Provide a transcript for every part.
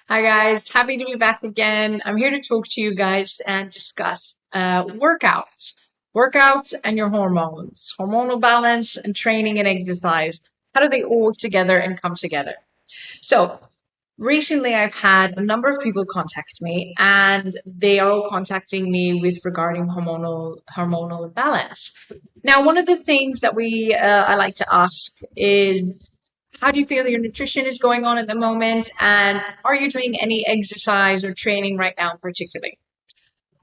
Hi guys, happy to be back again. I'm here to talk to you guys and discuss workouts and your hormones, hormonal balance and training and exercise. How do they all work together and come together? So recently I've had a number of people contact me and they are all contacting me with regarding hormonal imbalance. Now, one of the things that I like to ask is how do you feel your nutrition is going on at the moment? And are you doing any exercise or training right now, particularly?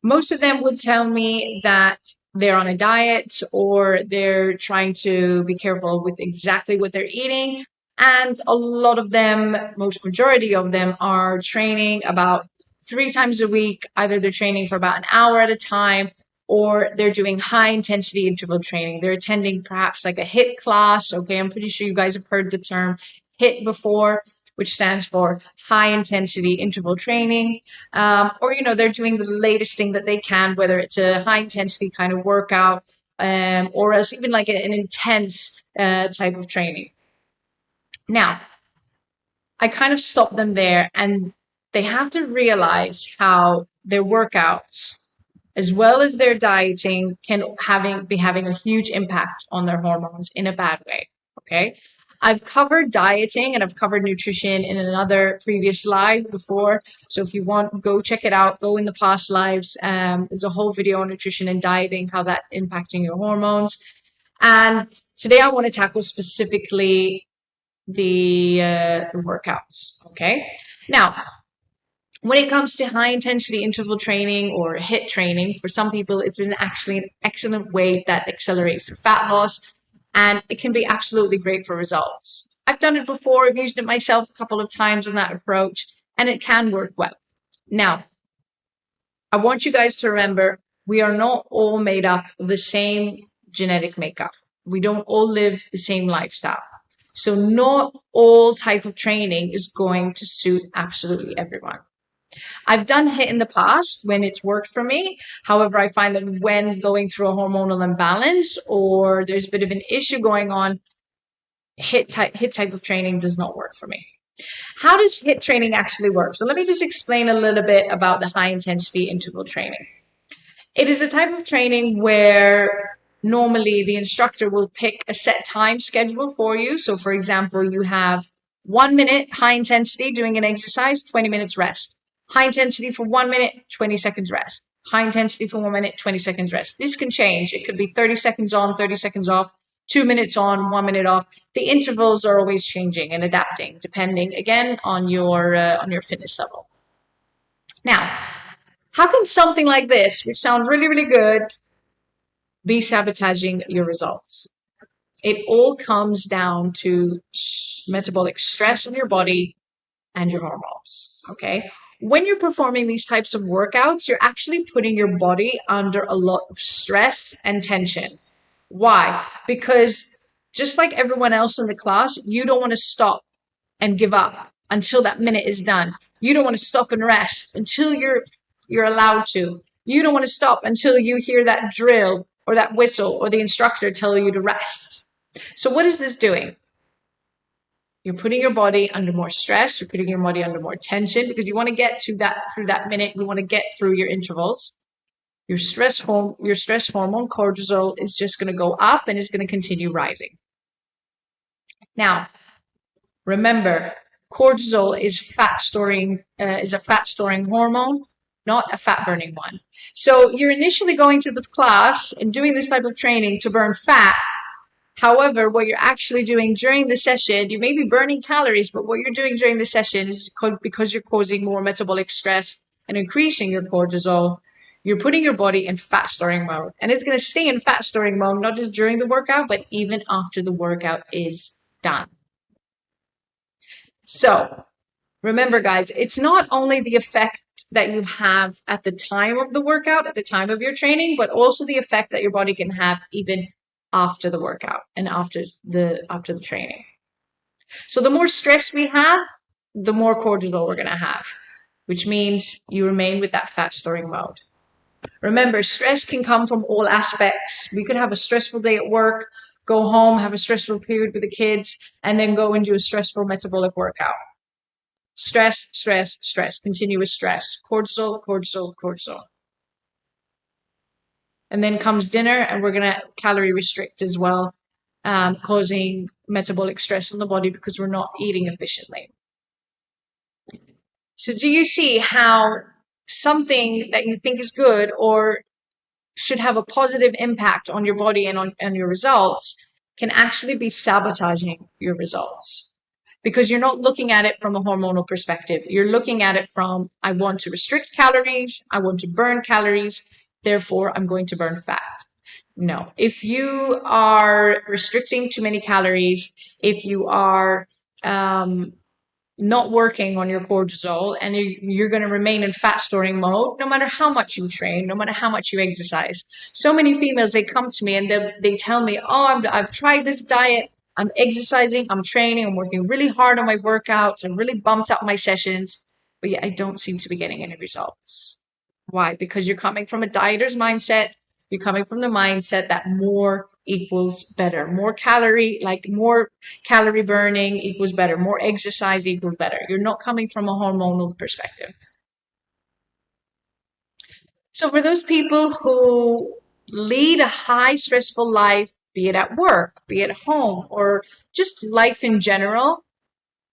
Most of them would tell me that they're on a diet or they're trying to be careful with exactly what they're eating. And a lot of them, most majority of them, are training about 3 times a week. Either they're training for about an hour at a time or they're doing high intensity interval training. They're attending perhaps like a HIIT class. Okay, I'm pretty sure you guys have heard the term HIIT before, which stands for high intensity interval training. Or, they're doing the latest thing that they can, whether it's a high intensity kind of workout or else even like an intense type of training. Now, I kind of stop them there and they have to realize how their workouts as well as their dieting can be having a huge impact on their hormones in a bad way. Okay. I've covered dieting and I've covered nutrition in another previous live before. So if you want, go check it out. Go in the past lives. There's a whole video on nutrition and dieting, how that impacting your hormones. And today I want to tackle specifically the workouts. Okay. Now, when it comes to high intensity interval training or HIIT training, for some people, it's actually an excellent way that accelerates their fat loss and it can be absolutely great for results. I've done it before, I've used it myself a couple of times on that approach, and it can work well. Now, I want you guys to remember we are not all made up of the same genetic makeup. We don't all live the same lifestyle. So not all type of training is going to suit absolutely everyone. I've done HIIT in the past when it's worked for me. However, I find that when going through a hormonal imbalance or there's a bit of an issue going on, HIIT type of training does not work for me. How does HIIT training actually work? So let me just explain a little bit about the high intensity interval training. It is a type of training where normally the instructor will pick a set time schedule for you. So for example, you have 1 minute high intensity doing an exercise, 20 minutes rest. High intensity for 1 minute, 20 seconds rest. High intensity for 1 minute, 20 seconds rest. This can change. It could be 30 seconds on, 30 seconds off, 2 minutes on, 1 minute off. The intervals are always changing and adapting depending, again, on your fitness level. Now, how can something like this, which sounds really, really good, be sabotaging your results? It all comes down to metabolic stress in your body and your hormones. Okay. When you're performing these types of workouts, you're actually putting your body under a lot of stress and tension. Why? Because just like everyone else in the class, you don't want to stop and give up until that minute is done. You don't want to stop and rest until you're allowed to. You don't want to stop until you hear that drill or that whistle or the instructor tell you to rest. So what is this doing? You're putting your body under more stress. You're putting your body under more tension because you want to get through that minute. You want to get through your intervals. Your stress hormone cortisol is just going to go up and is going to continue rising. Now, remember, cortisol is a fat storing hormone, not a fat burning one. So you're initially going to the class and doing this type of training to burn fat. However, what you're actually doing during the session, you may be burning calories, but what you're doing during the session is because you're causing more metabolic stress and increasing your cortisol, you're putting your body in fat storing mode. And it's going to stay in fat storing mode, not just during the workout, but even after the workout is done. So remember, guys, it's not only the effect that you have at the time of the workout, at the time of your training, but also the effect that your body can have even after the workout and after the training. So the more stress we have, the more cortisol we're going to have, which means you remain with that fat storing mode. Remember, stress can come from all aspects. We could have a stressful day at work, go home, have a stressful period with the kids, and then go and do a stressful metabolic workout. Stress, stress, stress, continuous stress, cortisol, cortisol, cortisol. And then comes dinner, and we're going to calorie restrict as well, causing metabolic stress on the body because we're not eating efficiently. So do you see how something that you think is good or should have a positive impact on your body and on your results can actually be sabotaging your results? Because you're not looking at it from a hormonal perspective. You're looking at it from, I want to restrict calories, I want to burn calories, therefore I'm going to burn fat. No. If you are restricting too many calories, if you are not working on your cortisol and you're going to remain in fat storing mode, no matter how much you train, no matter how much you exercise. So many females, they come to me and they tell me, oh, I've tried this diet, I'm exercising, I'm training, I'm working really hard on my workouts, I'm really bumped up my sessions, but yet I don't seem to be getting any results. Why? Because you're coming from a dieter's mindset. You're coming from the mindset that more equals better. More calorie burning equals better. More exercise equals better. You're not coming from a hormonal perspective. So for those people who lead a high stressful life, be it at work, be it home, or just life in general,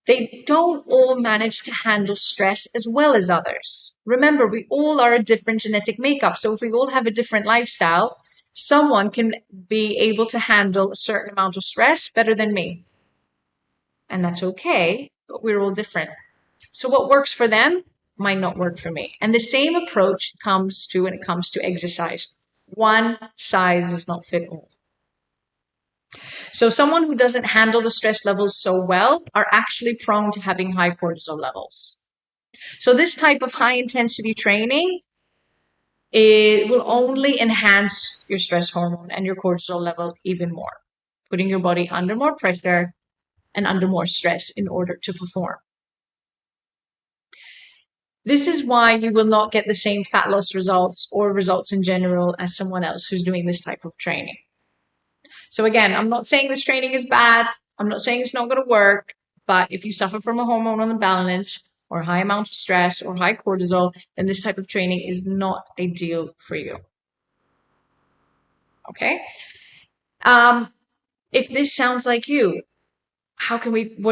they don't all manage to handle stress as well as others. Remember, we all are a different genetic makeup. So if we all have a different lifestyle, someone can be able to handle a certain amount of stress better than me. And that's okay, but we're all different. So what works for them might not work for me. And the same approach comes to when it comes to exercise. One size does not fit all. So someone who doesn't handle the stress levels so well are actually prone to having high cortisol levels. So this type of high intensity training, it will only enhance your stress hormone and your cortisol level even more, putting your body under more pressure and under more stress in order to perform. This is why you will not get the same fat loss results or results in general as someone else who's doing this type of training. So again, I'm not saying this training is bad. I'm not saying it's not going to work. But if you suffer from a hormonal imbalance or high amount of stress or high cortisol, then this type of training is not ideal for you. Okay? If this sounds like you, what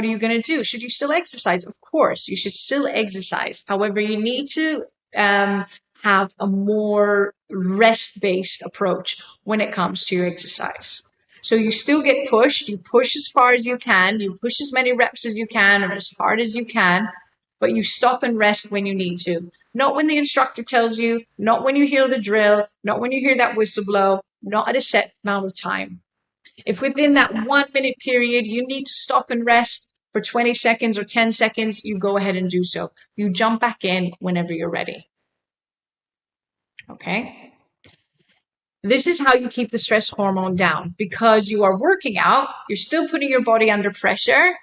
are you going to do? Should you still exercise? Of course, you should still exercise. However, you need to have a more rest-based approach when it comes to your exercise. So you still get pushed. You push as far as you can. You push as many reps as you can or as hard as you can, but you stop and rest when you need to. Not when the instructor tells you, not when you hear the drill, not when you hear that whistle blow, not at a set amount of time. If within that 1 minute period you need to stop and rest for 20 seconds or 10 seconds, you go ahead and do so. You jump back in whenever you're ready. Okay? This is how you keep the stress hormone down. Because you are working out, you're still putting your body under pressure,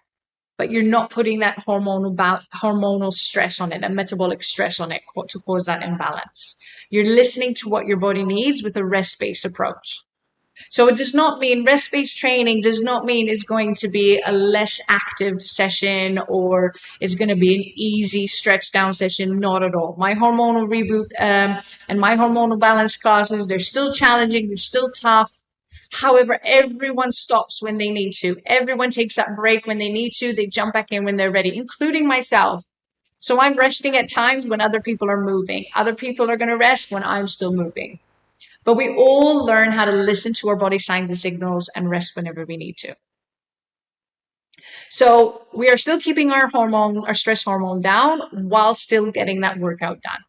but you're not putting that hormonal stress on it, a metabolic stress on it to cause that imbalance. You're listening to what your body needs with a rest-based approach. So it does not mean rest-based training does not mean it's going to be a less active session or it's going to be an easy stretch down session. Not at all. My hormonal reboot and my hormonal balance classes, they're still challenging. They're still tough. However, everyone stops when they need to. Everyone takes that break when they need to. They jump back in when they're ready, including myself. So I'm resting at times when other people are moving. Other people are going to rest when I'm still moving. But we all learn how to listen to our body signs and signals and rest whenever we need to. So we are still keeping our stress hormone down while still getting that workout done.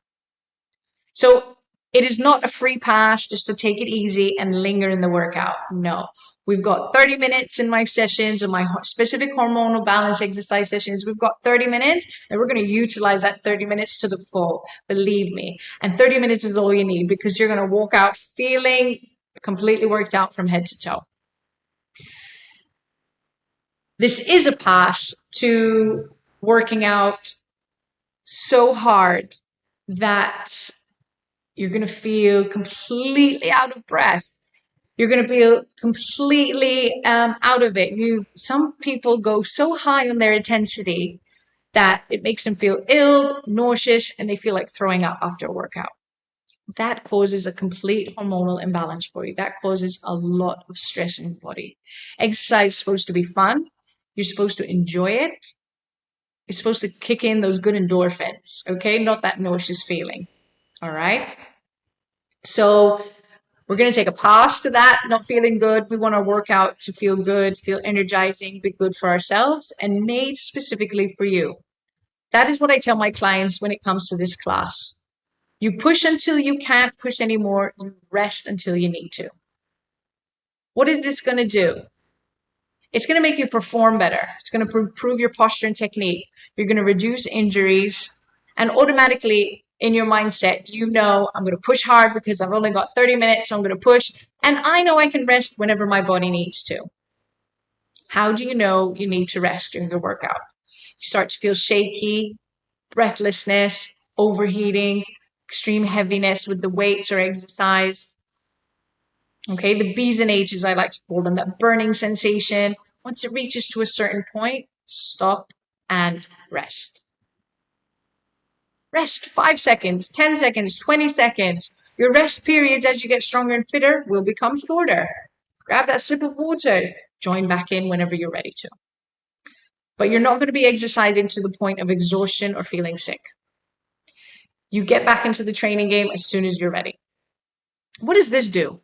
So it is not a free pass just to take it easy and linger in the workout. No. We've got 30 minutes in my sessions and my specific hormonal balance exercise sessions. We've got 30 minutes and we're going to utilize that 30 minutes to the full. Believe me. And 30 minutes is all you need because you're going to walk out feeling completely worked out from head to toe. This is a pass to working out so hard that you're going to feel completely out of breath. You're going to feel completely out of it. Some people go so high on their intensity that it makes them feel ill, nauseous, and they feel like throwing up after a workout. That causes a complete hormonal imbalance for you. That causes a lot of stress in your body. Exercise is supposed to be fun. You're supposed to enjoy it. It's supposed to kick in those good endorphins, okay? Not that nauseous feeling, all right? So we're going to take a pause to that, not feeling good. We want our workout to feel good, feel energizing, be good for ourselves, and made specifically for you. That is what I tell my clients when it comes to this class. You push until you can't push anymore. You rest until you need to. What is this going to do? It's going to make you perform better. It's going to improve your posture and technique. You're going to reduce injuries. And automatically in your mindset, you know, I'm going to push hard because I've only got 30 minutes, so I'm going to push. And I know I can rest whenever my body needs to. How do you know you need to rest during your workout? You start to feel shaky, breathlessness, overheating, extreme heaviness with the weights or exercise. Okay, the B's and H's, I like to call them, that burning sensation. Once it reaches to a certain point, stop and rest. Rest 5 seconds, 10 seconds, 20 seconds. Your rest periods as you get stronger and fitter will become shorter. Grab that sip of water. Join back in whenever you're ready to. But you're not going to be exercising to the point of exhaustion or feeling sick. You get back into the training game as soon as you're ready. What does this do?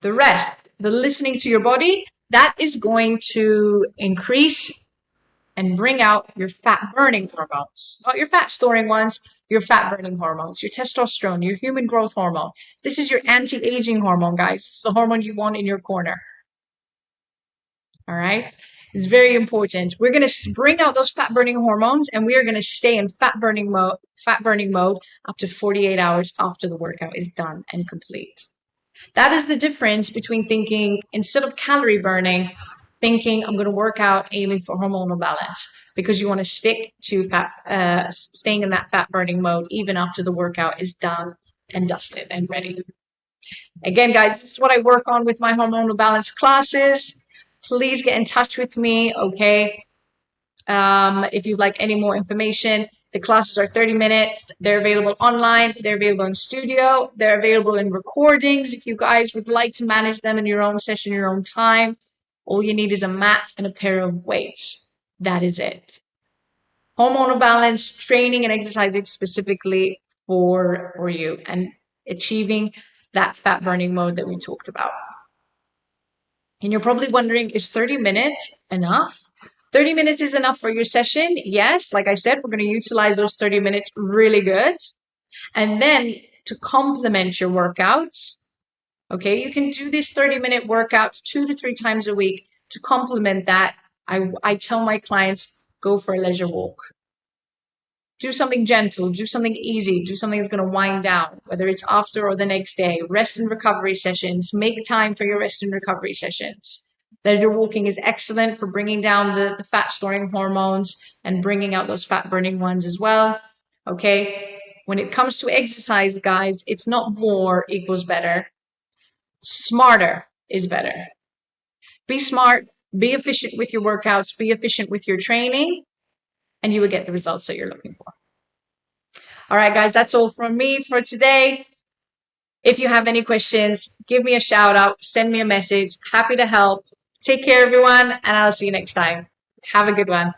The rest, the listening to your body, that is going to increase and bring out your fat burning hormones, not your fat storing ones, your fat burning hormones, your testosterone, your human growth hormone. This is your anti-aging hormone, guys. It's the hormone you want in your corner. All right. It's very important. We're going to bring out those fat burning hormones, and we are going to stay in fat burning mode up to 48 hours after the workout is done and complete. That is the difference between thinking, instead of calorie burning, thinking I'm going to work out aiming for hormonal balance, because you want to stick to staying in that fat burning mode even after the workout is done and dusted and ready. Again, guys, this is what I work on with my hormonal balance classes. Please get in touch with me, okay? If you'd like any more information. The classes are 30 minutes. They're available online. They're available in studio. They're available in recordings. If you guys would like to manage them in your own session, your own time, all you need is a mat and a pair of weights. That is it. Hormonal balance, training and exercising specifically for you and achieving that fat burning mode that we talked about. And you're probably wondering, is 30 minutes enough? 30 minutes is enough for your session. Yes, like I said, we're going to utilize those 30 minutes really good. And then to complement your workouts, okay, you can do these 30-minute workouts 2 to 3 times a week. To complement that, I tell my clients, go for a leisure walk. Do something gentle, do something easy, do something that's going to wind down, whether it's after or the next day. Rest and recovery sessions. Make time for your rest and recovery sessions. Leisure walking is excellent for bringing down the fat storing hormones and bringing out those fat burning ones as well. Okay. When it comes to exercise, guys, it's not more equals better. Smarter is better. Be smart, be efficient with your workouts, be efficient with your training, and you will get the results that you're looking for. All right, guys, that's all from me for today. If you have any questions, give me a shout out, send me a message. Happy to help. Take care, everyone, and I'll see you next time. Have a good one.